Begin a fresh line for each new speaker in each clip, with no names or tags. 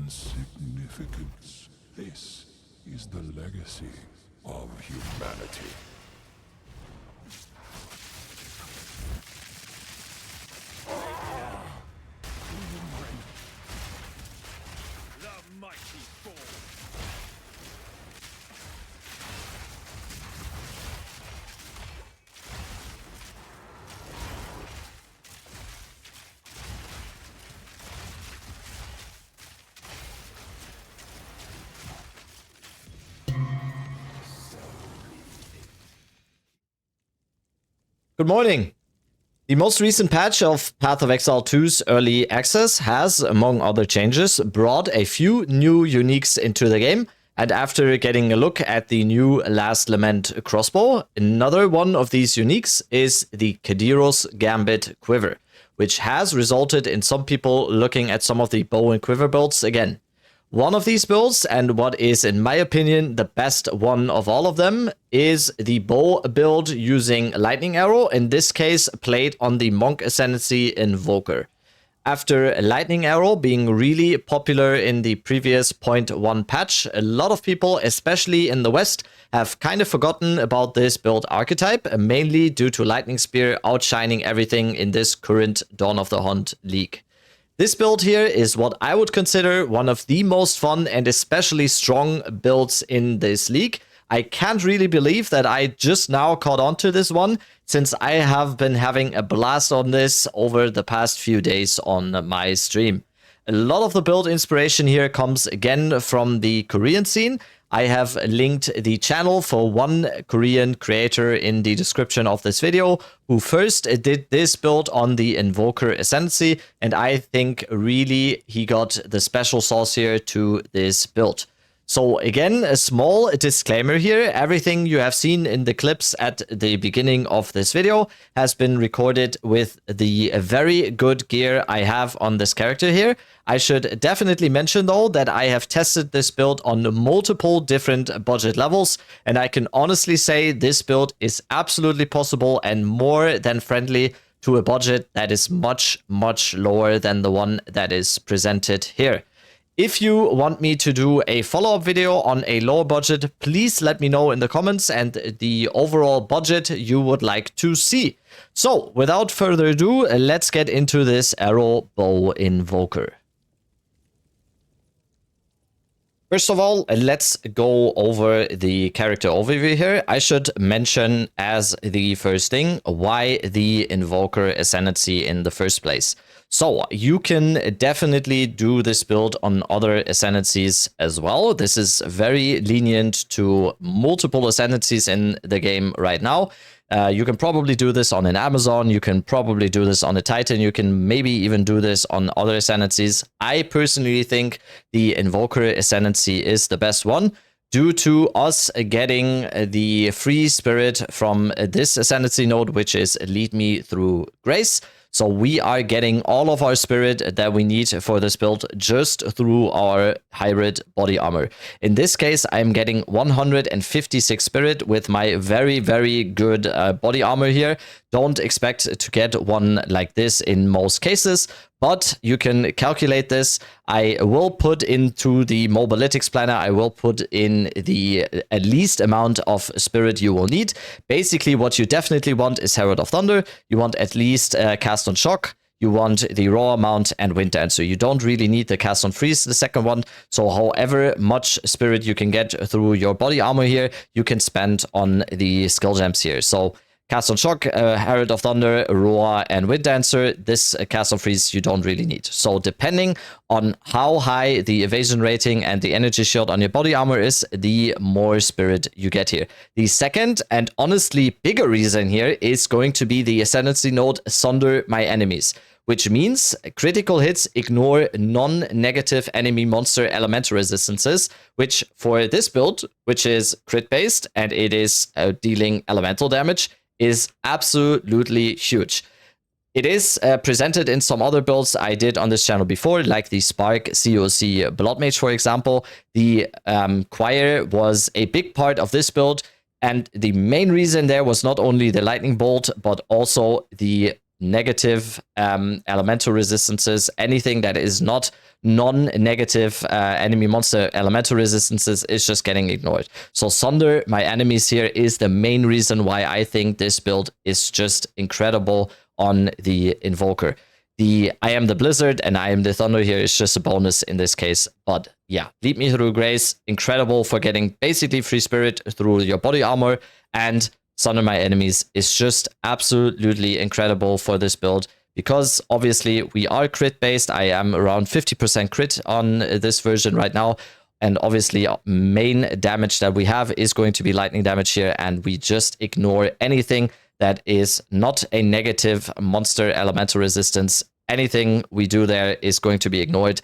insignificance. This is the legacy of humanity.
The mighty fall.
Good morning. The most recent patch of Path of Exile 2's early access has, among other changes, brought a few new uniques into the game, and after getting a look at the new Last Lament crossbow, another one of these uniques is the Kadiros Gambit Quiver, which has resulted in some people looking at some of the bow and quiver builds again. One of these builds, and what is in my opinion the best one of all of them, is the bow build using Lightning Arrow, in this case played on the Monk Ascendancy Invoker. After Lightning Arrow being really popular in the previous 0.1 patch, a lot of people, especially in the West, have kind of forgotten about this build archetype, mainly due to Lightning Spear outshining everything in this current Dawn of the Hunt league. This build here is what I would consider one of the most fun and especially strong builds in this league. I can't really believe that I just now caught on to this one, since I have been having a blast on this over the past few days on my stream. A lot of the build inspiration here comes again from the Korean scene. I have linked the channel for one Korean creator in the description of this video who first did this build on the Invoker Ascendancy, and I think really he got the special sauce here to this build. So again, a small disclaimer here, everything you have seen in the clips at the beginning of this video has been recorded with the very good gear I have on this character here. I should definitely mention though that I have tested this build on multiple different budget levels, and I can honestly say this build is absolutely possible and more than friendly to a budget that is much, much lower than the one that is presented here. If you want me to do a follow-up video on a lower budget, please let me know in the comments and the overall budget you would like to see. So, without further ado, let's get into this Arrow Bow Invoker. First of all, let's go over the character overview here. I should mention as the first thing why the Invoker Ascendancy in the first place. So, you can definitely do this build on other Ascendancies as well. This is very lenient to multiple Ascendancies in the game right now. You can probably do this on an Amazon, you can probably do this on a Titan, you can maybe even do this on other Ascendancies. I personally think the Invoker Ascendancy is the best one, due to us getting the free spirit from this Ascendancy node, which is Lead Me Through Grace. So we are getting all of our spirit that we need for this build just through our hybrid body armor. In this case, I'm getting 156 spirit with my very, very good body armor here. Don't expect to get one like this in most cases, but you can calculate this. I will put into the mobalytics planner, I will put in the at least amount of spirit you will need. Basically, what you definitely want is Herald of Thunder. You want at least Cast on Shock. You want the raw amount and Wind Dancer. You don't really need the Cast on Freeze, the second one. So however much spirit you can get through your body armor here, you can spend on the skill gems here. So Cast on Shock, Herald of Thunder, Roar, and Wind Dancer. This Cast on Freeze you don't really need. So depending on how high the evasion rating and the energy shield on your body armor is, the more spirit you get here. The second and honestly bigger reason here is going to be the Ascendancy node Sunder My Enemies, which means critical hits ignore non-negative enemy monster elemental resistances, which for this build, which is crit based and it is dealing elemental damage, is absolutely huge. It is presented in some other builds I did on this channel before, like the Spark COC Blood Mage, for example. The Choir was a big part of this build, and the main reason there was not only the Lightning Bolt, but also the negative elemental resistances. Anything that is not non-negative enemy monster elemental resistances is just getting ignored. So Sunder, my enemies here, is the main reason why I think this build is just incredible on the Invoker. The I am the Blizzard and I am the Thunder here is just a bonus in this case. But yeah, Lead Me Through Grace, incredible for getting basically free spirit through your body armor. And Sunder My Enemies is just absolutely incredible for this build. Because obviously we are crit based. I am around 50% crit on this version right now. And obviously main damage that we have is going to be lightning damage here. And we just ignore anything that is not a negative monster elemental resistance. Anything we do there is going to be ignored.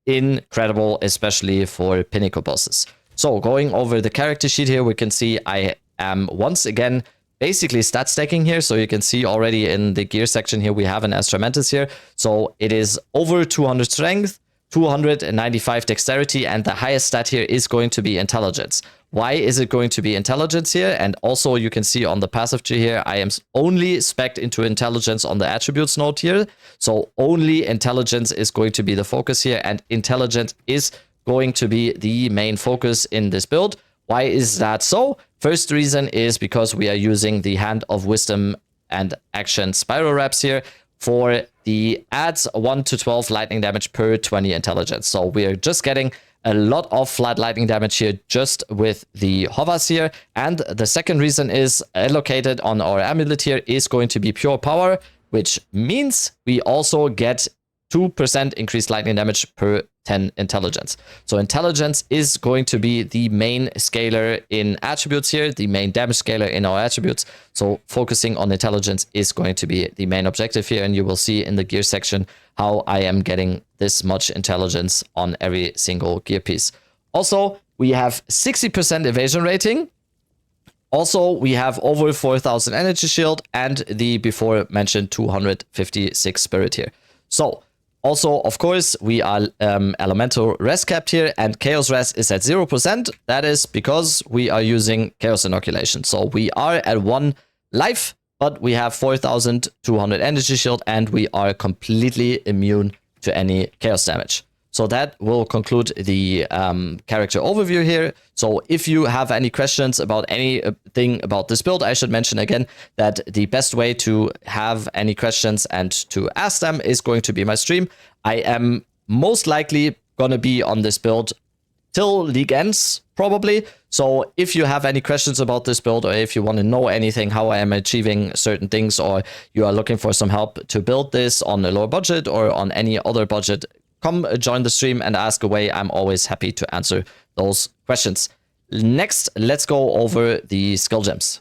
Incredible, especially for pinnacle bosses. So going over the character sheet here, we can see I am once again basically stat stacking here. So you can see already in the gear section here, we have an Astramentus here. So it is over 200 strength, 295 dexterity, and the highest stat here is going to be intelligence. Why is it going to be intelligence here? And also you can see on the passive tree here, I am only spec'd into intelligence on the attributes node here. So only intelligence is going to be the focus here, and intelligence is going to be the main focus in this build. Why is that so? First reason is because we are using the Hand of Wisdom and Action Spiral Wraps here for the adds 1 to 12 lightning damage per 20 intelligence. So we are just getting a lot of flat lightning damage here just with the hovers here. And the second reason is allocated on our amulet here is going to be pure power, which means we also get 2% increased lightning damage per 10 intelligence. So intelligence is going to be the main scaler in attributes here, the main damage scaler in our attributes. So focusing on intelligence is going to be the main objective here. And you will see in the gear section how I am getting this much intelligence on every single gear piece. Also, we have 60% evasion rating. Also, we have over 4,000 energy shield and the before mentioned 256 spirit here. So also, of course, we are elemental rest capped here, and chaos rest is at 0%. That is because we are using chaos inoculation. So we are at 1 life, but we have 4,200 energy shield, and we are completely immune to any chaos damage. So that will conclude the character overview here. So if you have any questions about anything about this build, I should mention again that the best way to have any questions and to ask them is going to be my stream. I am most likely going to be on this build till league ends, probably. So if you have any questions about this build, or if you want to know anything, how I am achieving certain things, or you are looking for some help to build this on a lower budget or on any other budget, come join the stream and ask away. I'm always happy to answer those questions. Next, let's go over the skill gems.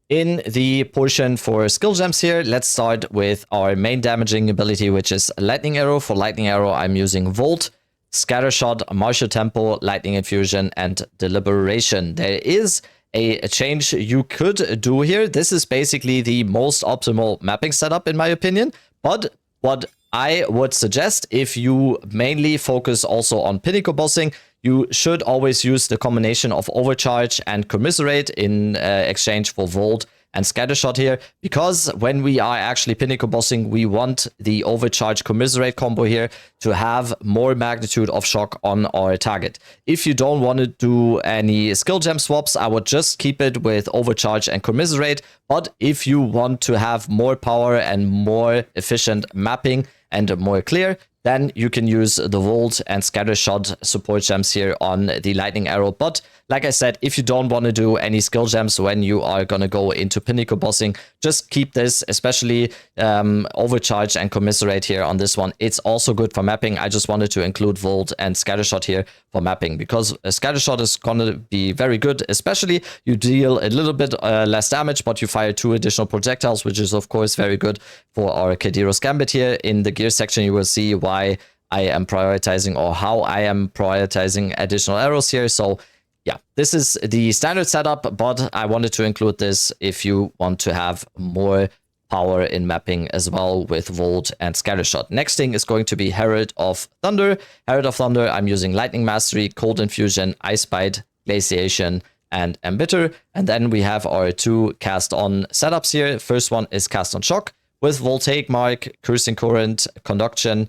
In the portion for skill gems here, let's start with our main damaging ability, which is Lightning Arrow. For Lightning Arrow, I'm using Volt, Scattershot, Martial Tempo, Lightning Infusion, and Deliberation. There is a change you could do here. This is basically the most optimal mapping setup in my opinion, but what I would suggest, if you mainly focus also on pinnacle bossing, you should always use the combination of Overcharge and Commiserate in exchange for Volt and Scattershot here, because when we are actually pinnacle bossing, we want the Overcharge Commiserate combo here to have more magnitude of shock on our target. If you don't want to do any skill gem swaps, I would just keep it with Overcharge and Commiserate. But if you want to have more power and more efficient mapping and more clear, then you can use the Volt and Scattershot support gems here on the Lightning Arrow. But like I said, if you don't want to do any skill gems when you are going to go into pinnacle bossing, just keep this, especially Overcharge and Commiserate here on this one. It's also good for mapping. I just wanted to include Volt and Scattershot here for mapping, because Scattershot is going to be very good, especially you deal a little bit less damage, but you fire 2 additional projectiles, which is of course very good for our Kadiros Gambit here. In the gear section, you will see why I am prioritizing, or how I am prioritizing additional arrows here. So yeah, this is the standard setup, but I wanted to include this if you want to have more power in mapping as well with Volt and Scattershot. Next thing is going to be Herald of Thunder. Herald of Thunder, I'm using Lightning Mastery, Cold Infusion, Ice Bite, Glaciation, and Embitter. And then we have our 2 cast on setups here. First one is cast on Shock with Voltaic Mark, Cursing Current, Conduction,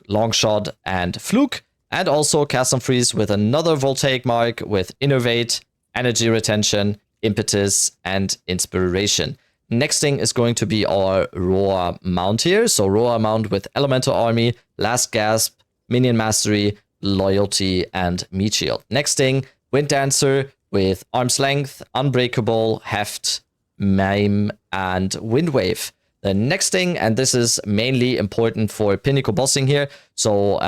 Longshot, and Fluke. And also Custom Freeze with another Voltaic mark with Innervate, Energy Retention, Impetus, and Inspiration. Next thing is going to be our Roar mount here. So Roar mount with Elemental Army, Last Gasp, Minion Mastery, Loyalty, and Meat Shield. Next thing, Wind Dancer with Arm's Length, Unbreakable, Heft, Mime, and Wind Wave. The next thing, and this is mainly important for Pinnacle bossing here, so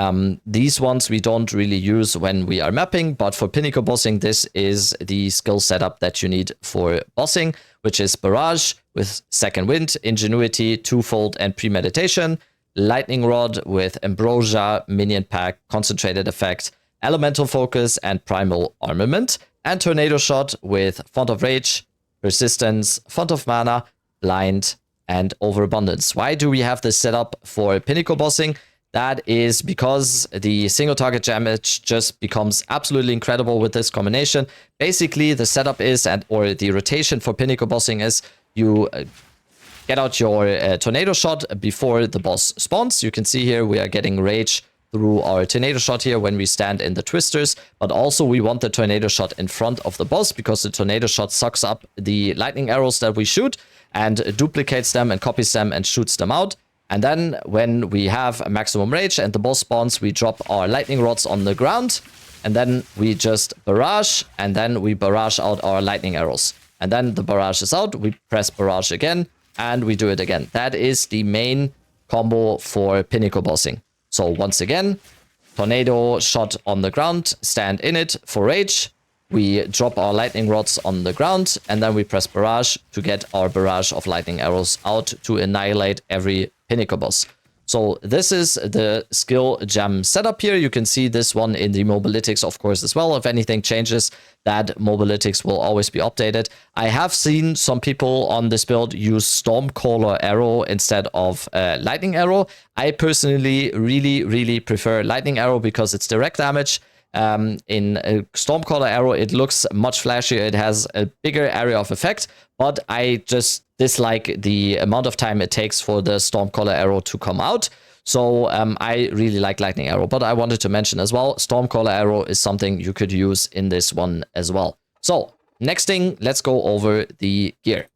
these ones we don't really use when we are mapping, but for Pinnacle bossing, this is the skill setup that you need for bossing, which is Barrage with Second Wind, Ingenuity, Twofold, and Premeditation, Lightning Rod with Ambrosia, Minion Pack, Concentrated Effect, Elemental Focus, and Primal Armament, and Tornado Shot with Font of Rage, Persistence, Font of Mana, Blind, and Overabundance. Why do we have this set up for Pinnacle bossing? That is because the single target damage just becomes absolutely incredible with this combination. Basically, the setup is, or the rotation for Pinnacle bossing is, you get out your Tornado Shot before the boss spawns. You can see here we are getting Rage through our Tornado Shot here when we stand in the Twisters, but also we want the Tornado Shot in front of the boss because the Tornado Shot sucks up the lightning arrows that we shoot and duplicates them and copies them and shoots them out. And then when we have a maximum rage and the boss spawns, we drop our lightning rods on the ground, and then we just barrage, and then we barrage out our lightning arrows. And then the barrage is out, we press barrage again, and we do it again. That is the main combo for Pinnacle bossing. So once again, Tornado Shot on the ground, stand in it for rage. We drop our lightning rods on the ground, and then we press barrage to get our barrage of lightning arrows out to annihilate every Pinnacle boss. So this is the skill gem setup here. You can see this one in the mobilytics, of course, as well. If anything changes, that mobilytics will always be updated. I have seen some people on this build use Stormcaller Arrow instead of Lightning Arrow. I personally really prefer Lightning Arrow because it's direct damage. In a Stormcaller Arrow, it looks much flashier. It has a bigger area of effect, but I just dislike the amount of time it takes for the Stormcaller Arrow to come out. So I really like Lightning Arrow, but I wanted to mention as well, Stormcaller Arrow is something you could use in this one as well. So next thing, let's go over the gear.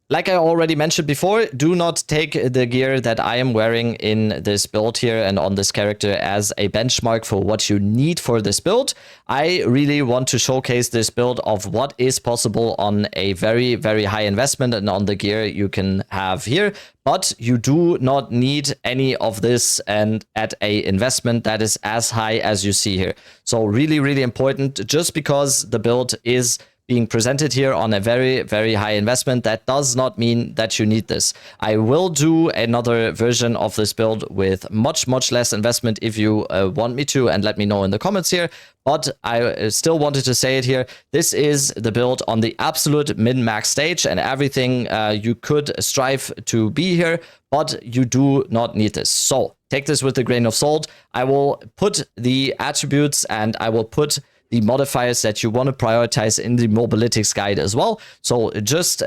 Like I already mentioned before, do not take the gear that I am wearing in this build here and on this character as a benchmark for what you need for this build. I really want to showcase this build of what is possible on a very high investment and on the gear you can have here. But you do not need any of this and at a investment that is as high as you see here. So really important, just because the build is being presented here on a very high investment, that does not mean that you need this. I will do another version of this build with much less investment if you want me to, and let me know in the comments here. But I still wanted to say it here. This is the build on the absolute min-max stage, and everything you could strive to be here, but you do not need this. So take this with a grain of salt. I will put the attributes and I will put the modifiers that you want to prioritize in the mobilytics guide as well. So just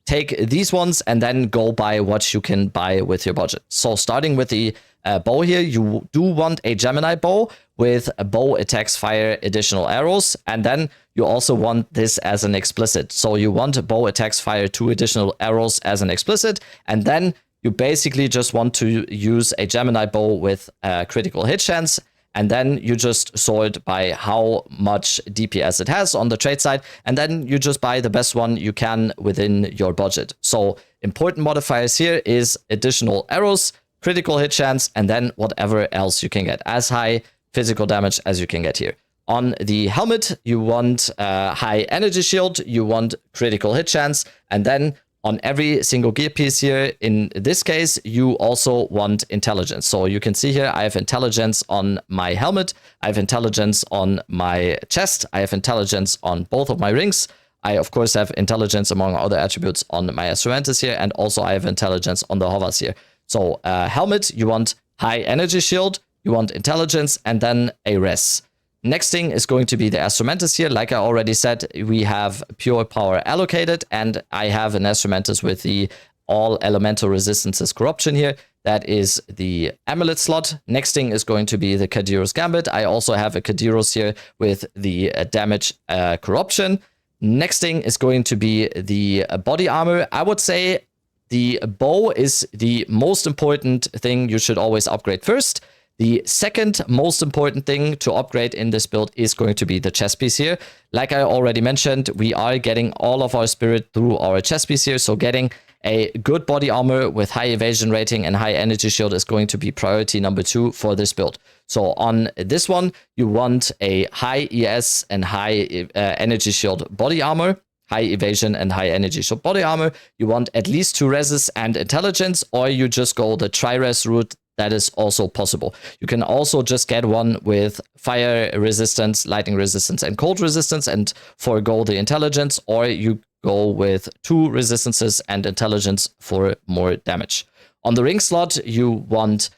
take these ones and then go buy what you can buy with your budget. So starting with the bow here, you do want a Gemini bow with a bow attacks fire additional arrows, and then you also want this as an explicit. So you want a bow attacks fire 2 additional arrows as an explicit, and then you basically just want to use a Gemini bow with critical hit chance. And then you just sort by how much DPS it has on the trade side. And then you just buy the best one you can within your budget. So important modifiers here is additional arrows, critical hit chance, and then whatever else you can get. As high physical damage as you can get here. On the helmet, you want high energy shield, you want critical hit chance, and then on every single gear piece here, in this case, you also want intelligence. So you can see here, I have intelligence on my helmet, I have intelligence on my chest, I have intelligence on both of my rings. I, of course, have intelligence among other attributes on my instrumentus here, and also I have intelligence on the hovers here. So helmet, you want high energy shield, you want intelligence, and then a res. Next thing is going to be the Instrumentus here. Like I already said, we have pure power allocated, and I have an Instrumentus with the all elemental resistances corruption here. That is the amulet slot. Next thing is going to be the Kadiros Gambit. I also have a Kadiros here with the damage corruption. Next thing is going to be the body armor. I would say the bow is the most important thing you should always upgrade first. The second most important thing to upgrade in this build is going to be the chest piece here. Like I already mentioned, we are getting all of our spirit through our chest piece here. So getting a good body armor with high evasion rating and high energy shield is going to be priority number 2 for this build. So on this one, you want a high ES and high energy shield body armor, high evasion and high energy shield body armor. You want at least 2 reses and intelligence, or you just go the tri-res route. That is also possible. You can also just get one with fire resistance, lightning resistance, and cold resistance and forego the intelligence, or you go with 2 resistances and intelligence for more damage. On the ring slot, you want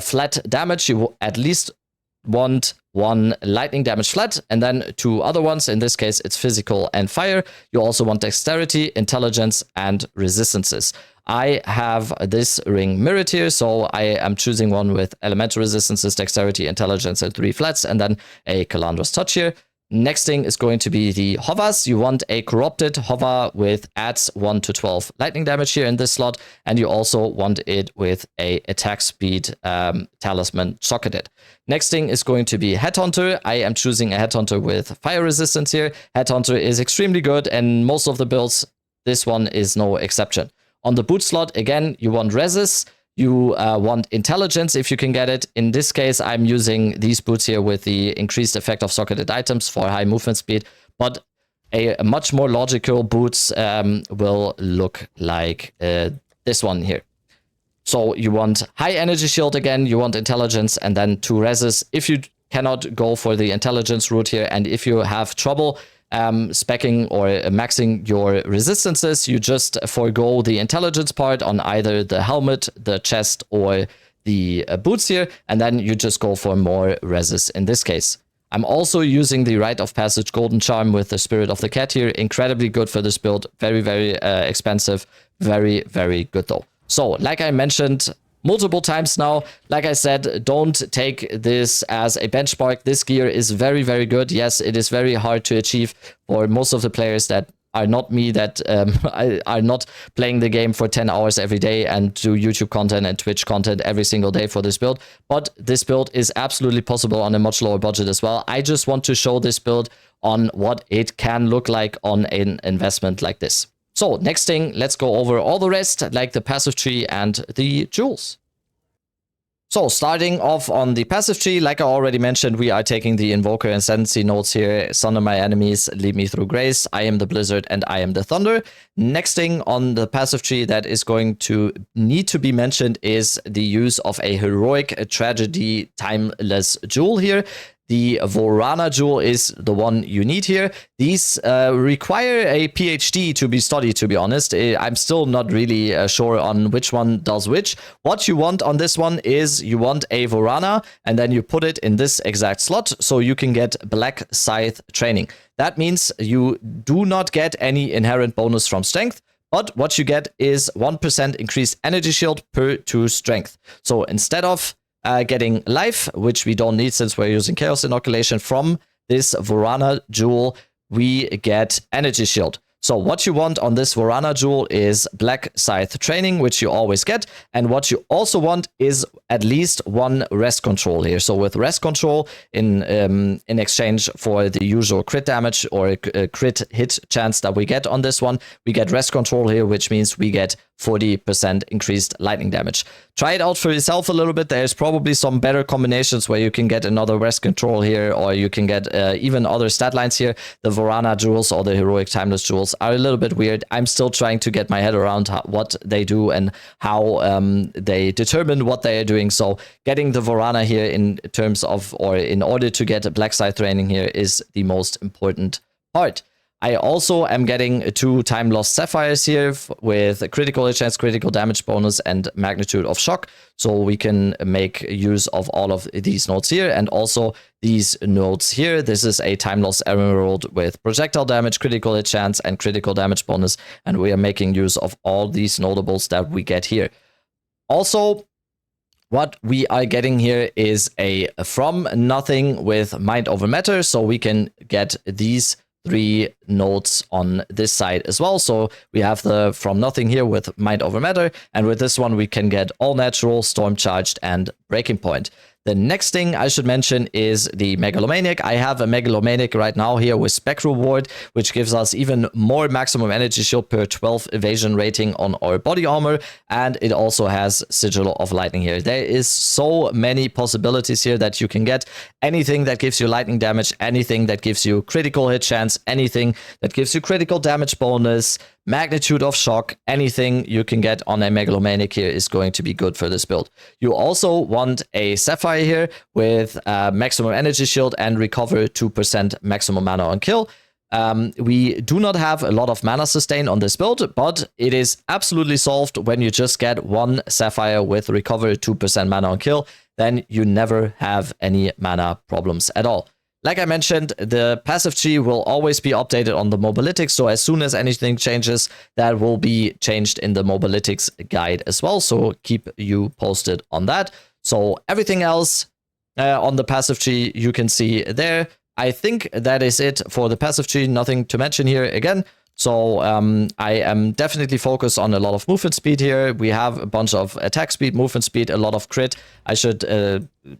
flat damage. You at least want 1 lightning damage flat, and then 2 other ones. In this case, it's physical and fire. You also want dexterity, intelligence, and resistances. I have this ring mirrored here, so I am choosing one with elemental resistances, dexterity, intelligence, and 3 flats, and then a Calandros touch here. Next thing is going to be the hovers. You want a corrupted hover with adds 1 to 12 lightning damage here in this slot, and you also want it with a attack speed talisman socketed. Next thing is going to be Headhunter. I am choosing a Headhunter with fire resistance here. Headhunter is extremely good, and most of the builds, this one is no exception. On the boot slot, again, you want reses. You want intelligence if you can get it. In this case, I'm using these boots here with the increased effect of socketed items for high movement speed. But a much more logical boots will look like this one here. So you want high energy shield again, you want intelligence, and then 2 reses. If you cannot go for the intelligence route here, and if you have trouble speccing or maxing your resistances, you just forego the intelligence part on either the helmet, the chest, or the boots here, and then you just go for more reses in this case. I'm also using the Rite of Passage Golden Charm with the Spirit of the Cat here. Incredibly good for this build. Very, very expensive. Very, very good though. So, like I mentioned multiple times now, like I said, don't take this as a benchmark. This gear is very, very good. Yes, it is very hard to achieve for most of the players that are not me, that are not playing the game for 10 hours every day and do YouTube content and Twitch content every single day for this build. But this build is absolutely possible on a much lower budget as well. I just want to show this build on what it can look like on an investment like this. So next thing, let's go over all the rest, like the passive tree and the jewels. So starting off on the passive tree, like I already mentioned, we are taking the Invoker Ascendancy nodes here. Sunder my enemies, lead me through grace. I am the blizzard and I am the thunder. Next thing on the passive tree that is going to need to be mentioned is the use of a heroic tragedy timeless jewel here. The Vorana jewel is the one you need here. These require a PhD to be studied, to be honest. I'm still not really sure on which one does which. What you want on this one is you want a Vorana, and then you put it in this exact slot so you can get Black Scythe training. That means you do not get any inherent bonus from strength, but what you get is 1% increased energy shield per 2 strength. So instead of getting life, which we don't need since we're using Chaos Inoculation, from this Vorana jewel, we get energy shield. So what you want on this Vorana jewel is Black Scythe training, which you always get. And what you also want is at least 1 rest control here. So with rest control in exchange for the usual crit damage or crit hit chance that we get on this one, we get rest control here, which means we get 40% increased lightning damage. Try it out for yourself a little bit. There's probably some better combinations where you can get another rest control here, or you can get even other stat lines here. The Vorana jewels or the heroic timeless jewels are a little bit weird. I'm still trying to get my head around what they do and how they determine what they are doing. So getting the Vorana here in terms of, or in order to get Black Scythe training here, is the most important part. I also am getting 2 time lost sapphires here with critical hit chance, critical damage bonus, and magnitude of shock. So we can make use of all of these nodes here, and also these nodes here. This is a time lost emerald with projectile damage, critical hit chance, and critical damage bonus. And we are making use of all these notables that we get here. Also, what we are getting here is a from nothing with mind over matter. So we can get these 3 nodes on this side as well. So we have the from nothing here with mind over matter, and with this one we can get all natural, storm charged, and breaking point. The next thing I should mention is the Megalomaniac. I have a Megalomaniac right now here with Spec Reward, which gives us even more maximum energy shield per 12 evasion rating on our body armor, and it also has Sigil of Lightning here. There is so many possibilities here that you can get. Anything that gives you lightning damage, anything that gives you critical hit chance, anything that gives you critical damage bonus, magnitude of shock, anything you can get on a Megalomaniac here is going to be good for this build. You also want a Sapphire here with maximum energy shield and recover 2% maximum mana on kill. We do not have a lot of mana sustain on this build, but it is absolutely solved when you just get 1 Sapphire with recover 2% mana on kill. Then you never have any mana problems at all. Like I mentioned, the passive tree will always be updated on the Mobalytics, so as soon as anything changes, that will be changed in the Mobalytics guide as well, so keep you posted on that. So everything else on the passive tree you can see there. I think that is it for the passive tree, nothing to mention here again. So I am definitely focused on a lot of movement speed here. We have a bunch of attack speed, movement speed, a lot of crit. I should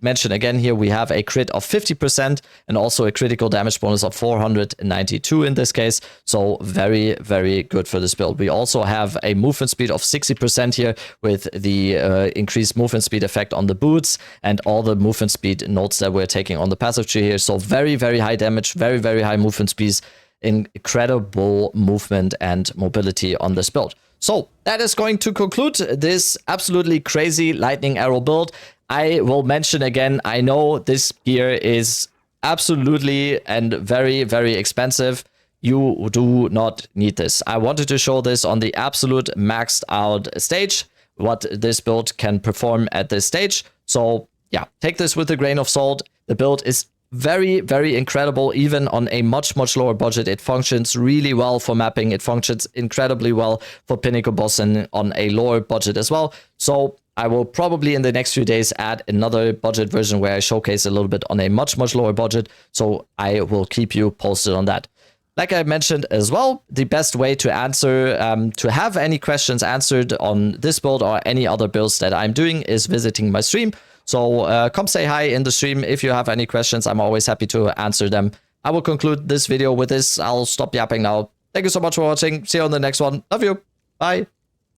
mention again here, we have a crit of 50% and also a critical damage bonus of 492 in this case. So very, very good for this build. We also have a movement speed of 60% here with the increased movement speed effect on the boots and all the movement speed notes that we're taking on the passive tree here. So very, very high damage, very, very high movement speeds. Incredible movement and mobility on this build. So that is going to conclude this absolutely crazy lightning arrow build. I will mention again, I know this gear is absolutely and very, very expensive. You do not need this. I wanted to show this on the absolute maxed out stage, what this build can perform at this stage. So yeah, take this with a grain of salt. The build is very, very incredible, even on a much, much lower budget. It functions really well for mapping. It functions incredibly well for Pinnacle Boss and on a lower budget as well. So I will probably in the next few days add another budget version where I showcase a little bit on a much, much lower budget. So I will keep you posted on that. Like I mentioned as well, the best way to answer, to have any questions answered on this build or any other builds that I'm doing is visiting my stream. So come say hi in the stream. If you have any questions, I'm always happy to answer them. I will conclude this video with this. I'll stop yapping now. Thank you so much for watching. See you on the next one. Love you. Bye.